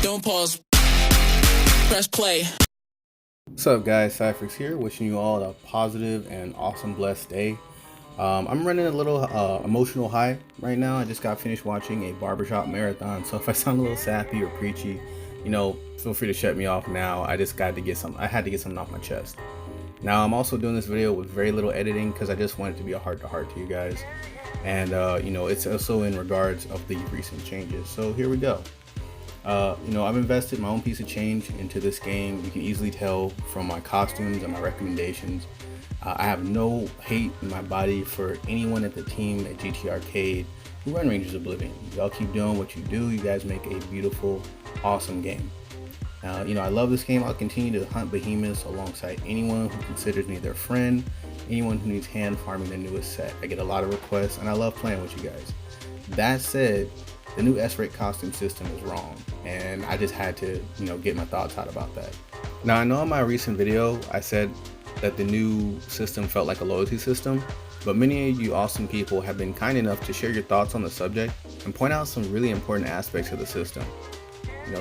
Don't pause. Press play. What's up, guys? Cypherx here, wishing you all a positive and awesome, blessed day. I'm running a little emotional high right now. I just got finished watching a barbershop marathon, so if I sound a little sappy or preachy, feel free to shut me off now. I just got to get some. I had to get something off my chest. Now I'm also doing this video with very little editing because I just want it to be a heart-to-heart to you guys, and it's also in regards of the recent changes. So here we go. I've invested my own piece of change into this game. You can easily tell from my costumes and my recommendations. I have no hate in my body for anyone at the team at GT Arcade who run Rangers Oblivion. Y'all keep doing what you do. You guys make a beautiful, awesome game. I love this game. I'll continue to hunt behemoths alongside anyone who considers me their friend, anyone who needs hand farming the newest set. I get a lot of requests and I love playing with you guys. That said, the new S-Rate costume system is wrong, and I just had to, get my thoughts out about that. Now, I know in my recent video, I said that the new system felt like a loyalty system, but many of you awesome people have been kind enough to share your thoughts on the subject and point out some really important aspects of the system.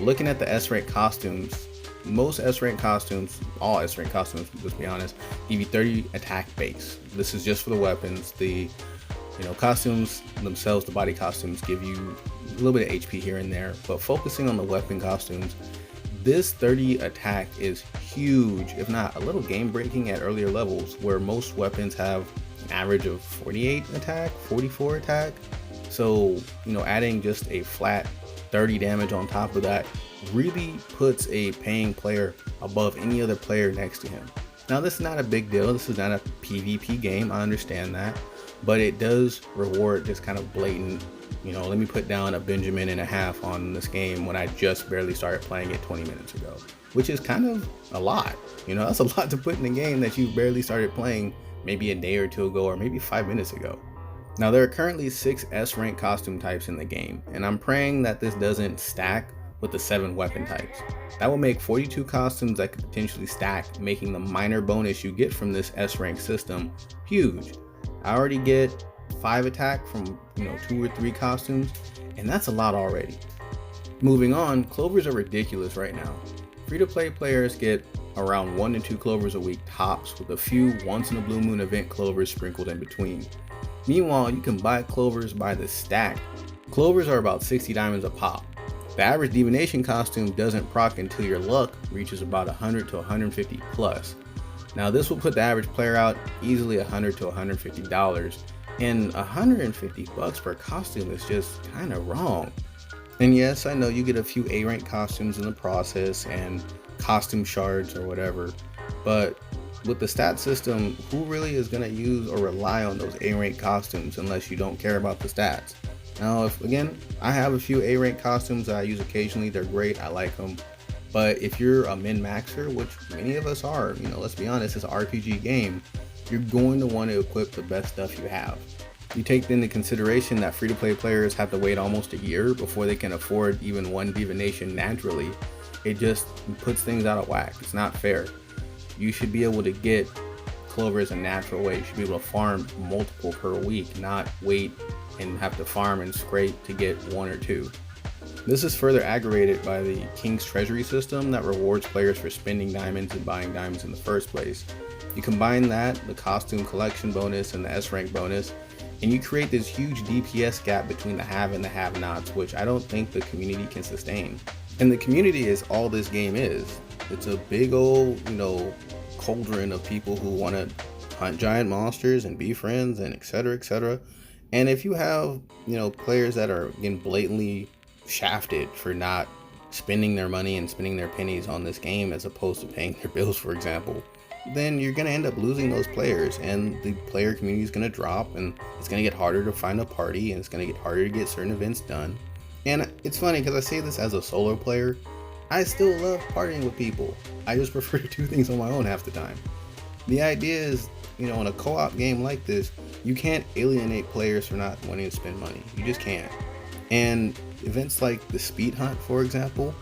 Looking at the S-Rank costumes, most S-Rank costumes, all S-Rank costumes, let's be honest, give you 30 attack base. This is just for the weapons. The costumes themselves, the body costumes, give you a little bit of HP here and there, but focusing on the weapon costumes, this 30 attack is huge, if not a little game breaking at earlier levels where most weapons have an average of 48 attack, 44 attack. So, adding just a flat 30 damage on top of that really puts a paying player above any other player next to him. Now, this is not a big deal. This is not a PvP game. I understand that. But it does reward just kind of blatant, let me put down a Benjamin and a half on this game when I just barely started playing it 20 minutes ago, which is kind of a lot. That's a lot to put in a game that you barely started playing maybe a day or two ago or maybe 5 minutes ago. Now, there are currently 6 S-rank costume types in the game, and I'm praying that this doesn't stack with the 7 weapon types. That will make 42 costumes that could potentially stack, making the minor bonus you get from this S-rank system huge. I already get 5 attack from 2 or 3 costumes, and that's a lot already. Moving on, clovers are ridiculous right now. Free-to-play players get around 1 to 2 clovers a week tops, with a few once-in-a-blue-moon event clovers sprinkled in between. Meanwhile, you can buy clovers by the stack. Clovers are about 60 diamonds a pop. The average divination costume doesn't proc until your luck reaches about 100 to 150 plus. Now, this will put the average player out easily $100 to $150, and $150 per costume is just kind of wrong. And yes, I know you get a few A-rank costumes in the process and costume shards or whatever, but with the stat system, who really is going to use or rely on those A-rank costumes unless you don't care about the stats? Now, I have a few A-rank costumes that I use occasionally. They're great. I like them. But if you're a min-maxer, which many of us are, let's be honest, it's an RPG game, you're going to want to equip the best stuff you have. You take into consideration that free-to-play players have to wait almost a year before they can afford even one divination naturally. It just puts things out of whack. It's not fair. You should be able to get clovers a natural way. You should be able to farm multiple per week, not wait and have to farm and scrape to get 1 or 2. This is further aggravated by the King's Treasury system that rewards players for spending diamonds and buying diamonds in the first place. You combine that, the costume collection bonus and the S-rank bonus, and you create this huge DPS gap between the have and the have-nots, which I don't think the community can sustain. And the community is all this game is. It's a big old, cauldron of people who want to hunt giant monsters and be friends and etc, etc. And if you have, players that are blatantly shafted for not spending their money and spending their pennies on this game as opposed to paying their bills, for example, then you're going to end up losing those players, and the player community is going to drop, and it's going to get harder to find a party, and it's going to get harder to get certain events done. And it's funny because I say this as a solo player, I still love partying with people. I just prefer to do things on my own half the time. The idea is, in a co-op game like this, you can't alienate players for not wanting to spend money. You just can't. And events like the speed hunt, for example,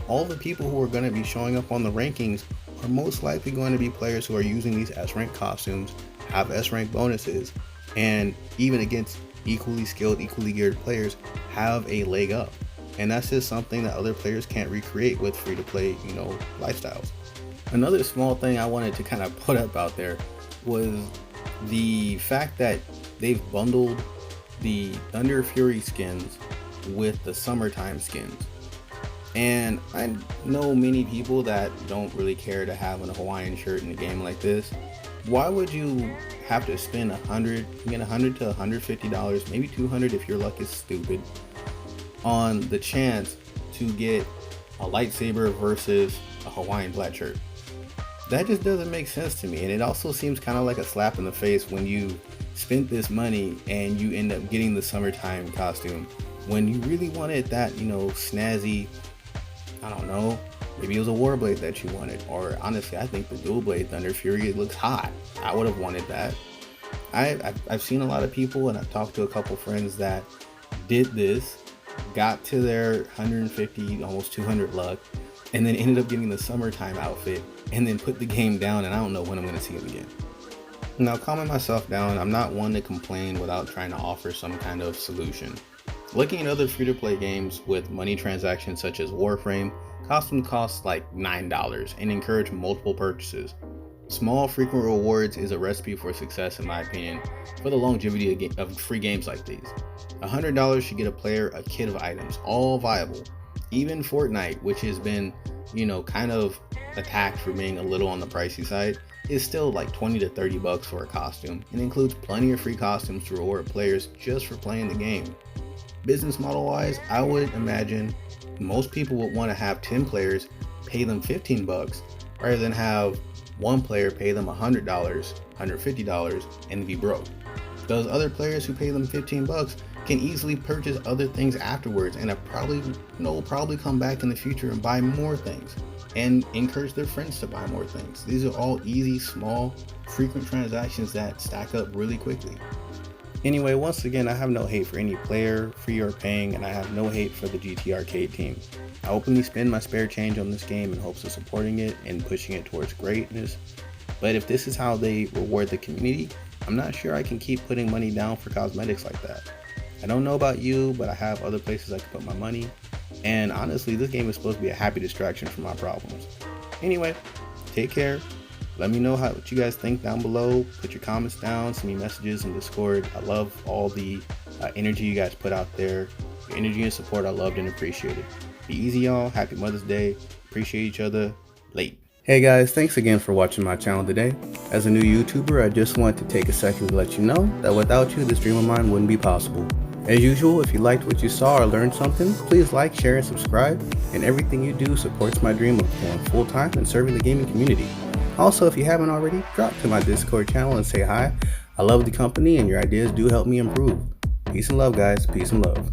all the people who are going to be showing up on the rankings are most likely going to be players who are using these S-rank costumes, have S-rank bonuses, and even against equally skilled, equally geared players, have a leg up. And that's just something that other players can't recreate with free-to-play, lifestyles. Another small thing I wanted to kind of put up out there was the fact that they've bundled the Thunder Fury skins with the summertime skins. And I know many people that don't really care to have a Hawaiian shirt in a game like this. Why would you have to spend $100 to $150, maybe $200 if your luck is stupid, on the chance to get a lightsaber versus a Hawaiian plaid shirt? That just doesn't make sense to me, and it also seems kind of like a slap in the face when you spent this money and you end up getting the summertime costume when you really wanted that, snazzy, I don't know, maybe it was a Warblade that you wanted, or honestly, I think the Dual Blade Thunder Fury, it looks hot. I would have wanted that. I've seen a lot of people, and I've talked to a couple friends that did this, got to their 150, almost 200 luck, and then ended up getting the summertime outfit, and then put the game down, and I don't know when I'm going to see it again. Now, calming myself down, I'm not one to complain without trying to offer some kind of solution. Looking at other free-to-play games with money transactions such as Warframe, costumes cost like $9 and encourage multiple purchases. Small, frequent rewards is a recipe for success in my opinion for the longevity of free games like these. $100 should get a player a kit of items, all viable. Even Fortnite, which has been, kind of attacked for being a little on the pricey side, is still like $20 to $30 for a costume and includes plenty of free costumes to reward players just for playing the game. Business model wise, I would imagine most people would want to have 10 players pay them $15 rather than have one player pay them $100, $150 and be broke. Those other players who pay them $15 can easily purchase other things afterwards and probably come back in the future and buy more things and encourage their friends to buy more things. These are all easy, small, frequent transactions that stack up really quickly. Anyway, once again, I have no hate for any player, free or paying, and I have no hate for the GT Arcade team. I openly spend my spare change on this game in hopes of supporting it and pushing it towards greatness. But if this is how they reward the community, I'm not sure I can keep putting money down for cosmetics like that. I don't know about you, but I have other places I can put my money. And honestly, this game is supposed to be a happy distraction from my problems. Anyway, take care. Let me know what you guys think down below. Put your comments down, send me messages in Discord. I love all the energy you guys put out there. Your energy and support, I loved and appreciated. Be easy, y'all. Happy Mother's Day. Appreciate each other. Late. Hey guys, thanks again for watching my channel today. As a new YouTuber, I just want to take a second to let you know that without you, this dream of mine wouldn't be possible. As usual, if you liked what you saw or learned something, please like, share, and subscribe. And everything you do supports my dream of going full-time and serving the gaming community. Also, if you haven't already, drop to my Discord channel and say hi. I love the company and your ideas do help me improve. Peace and love, guys. Peace and love.